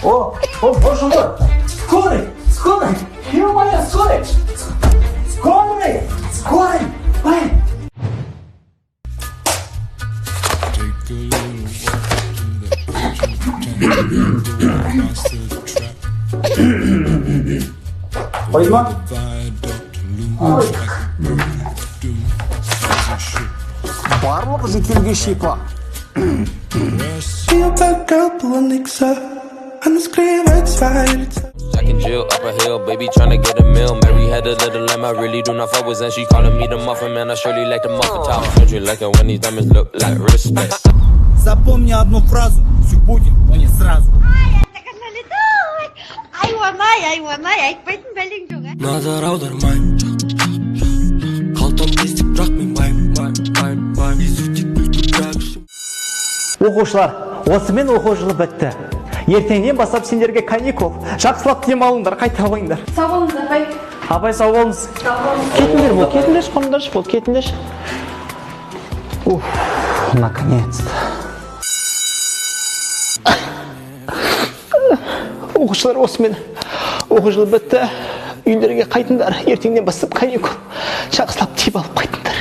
Живот! Скорый! Ё-моё, скорый! Ай! Қойды ма? Барлық жетелге шипа. Jack and Jill up a hill, baby tryna get a meal. Mary had a little lamb, I really do not fuck with, and she calling me the muffin man. I surely like the muffin top. Don't you like it when these diamonds look like respect? Запомни одну фразу. Все будет, но не сразу. Айванай, айтпайтын бәлең жоқ, ә? Назар аудармайын, қалтам тесік, бірақ мен байым. Изучить бүлтіп Оқушылар, осымен оқу жылы бітті. Ертеңнен бастап сендерге каникул. Жақсылап демалыңдар, қайта ойыңдар. Сау болыңыздар, бай. Абай, сау болыңыз. Кетіңдер бол, кетіңдерші, қоныңдаршы бол, кетіңдерші. Наконец-то. Оқушылар, осымен оқу жылы бітті. Үйлерге қайтыңдар. Ертеңнен бастап каникул. Жақсылап демалып қайтыңдар.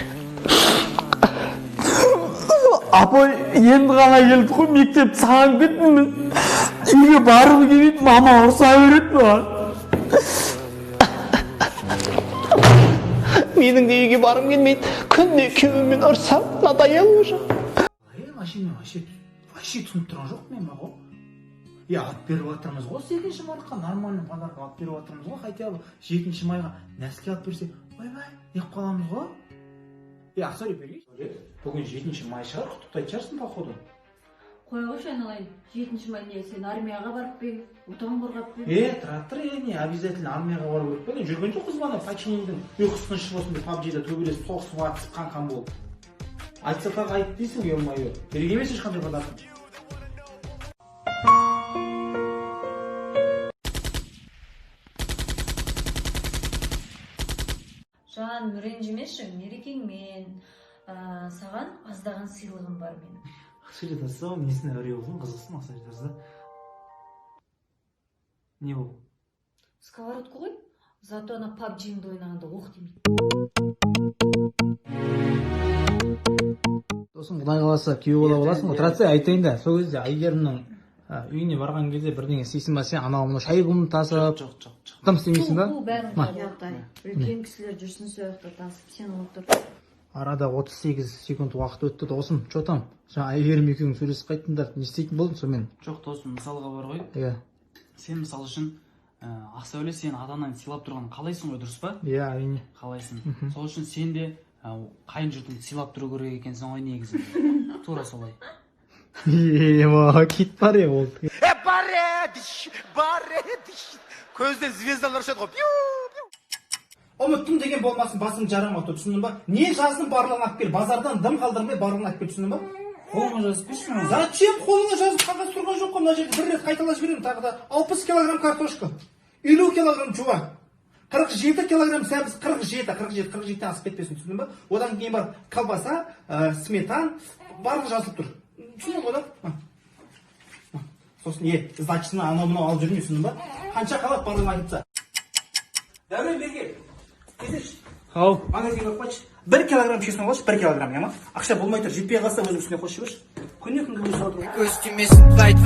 Апай, енді ғана келді ғой, мектеп саған кетпеймін. Үйге барып келмейді, мама ұрса береді маған. Менің де үйге барым келмейді. Күнде күйеуіммен ұрсам, надоел уже. Вообще түсініп тұрған жоқ мен баға. Ат беріп жатырмыз ғой, 8 мартқа нормальный подарок алып беріп жатырмыз ғой, хотя бы 7 майға нәске алып берсе, ойбай, неғып қаламыз ғой? Ақсори берейін. Бүгін 7 май шығар, құттықтайтын шығарсың походу. Қой қойшы айналайын, 7 май не, сен армияға барып бе, отан қорғап бе? Тұратыр, не, обязательно армияға барып өтіп бе? Жүрген жоқ қыз бана, подчиненидің ұйқысынан шығып осындай PUBG-да төбелесіп, соғысып атысып қан болып. Айтса тағы айт дейсің, ё-моё. Керек емес ешқандай подарок. Жан, ренжімеші, мерекеңмен. Саған аздаған сыйлығым бар менің. Ақша жетасы, несіне өрей болсын, қызықсын ақша жетасы. Не ол? Сковородка ғой, зато ана PUBG-іңді ойнағанда оқ демейді. Досым, құдай қаласа күйеу бола боласың ғой. Тұрат, айтайын да, сол кезде Әйгерімнің үйіне барған кезде бірдеңе істейсің ба сен, анау шай құмын тасып. Жоқ. Тым істемейсің ба? Бұл бәрін қағақтай. Үлкен кісілер жүрсін сояқта тасып, сен отыр. Арада 38 секунд уақыт өтті досым, что там? Жаңа Әйгерім екеуің сөйлесіп қайттыңдар, не істейтін болдың сонымен? Жоқ досым, мысалға бар ғой. Иә. Сен мысал үшін Ақсәуле сен ата-анаң сыйлап тұрғанын қалайсың ғой, дұрыс па? Иә, әрине. Қалайсың. Сол үшін сен де қайын жұртыңды сыйлап тұру керек екенсің ғой негізі. Тура солай. Кит бар ол. Көзден звездалар ұшады ғой. Ұмыттым деген болмасын, басым жарама тұр, түсіндің ба? Не жаздың барлығын алып кел, базардан дым қалдырмай барлығын алып кел, түсіндің ба? Қолыңа жазып берші. Зачем қолыңа жазып қағаз тұрған жоқ қой, мына жерде бір рет қайталап жіберемін, тағы да 60 килограмм картошка, 50 килограмм жуа, 47 килограмм сәбіз, 47 асып кетпесін, түсіндің ба? Одан кейін бар колбаса, сметан, барлығы жазылып тұр. Түсіндің ғой да? Сосын сдачасын анау-мынау алып жүрмей, түсіндің ба? Қанша қалап барлығын айтыпса. Дәурен берген. Кезеш. Ау. Магазинге қойшы. 1 килограмм чесін қойшы, 1 килограмм, яма? Ақша болмай тұр, жетпей қалса өзі үстіне қойшы берші. Күнне күнге өзі отырып. Көз тимесін, файт.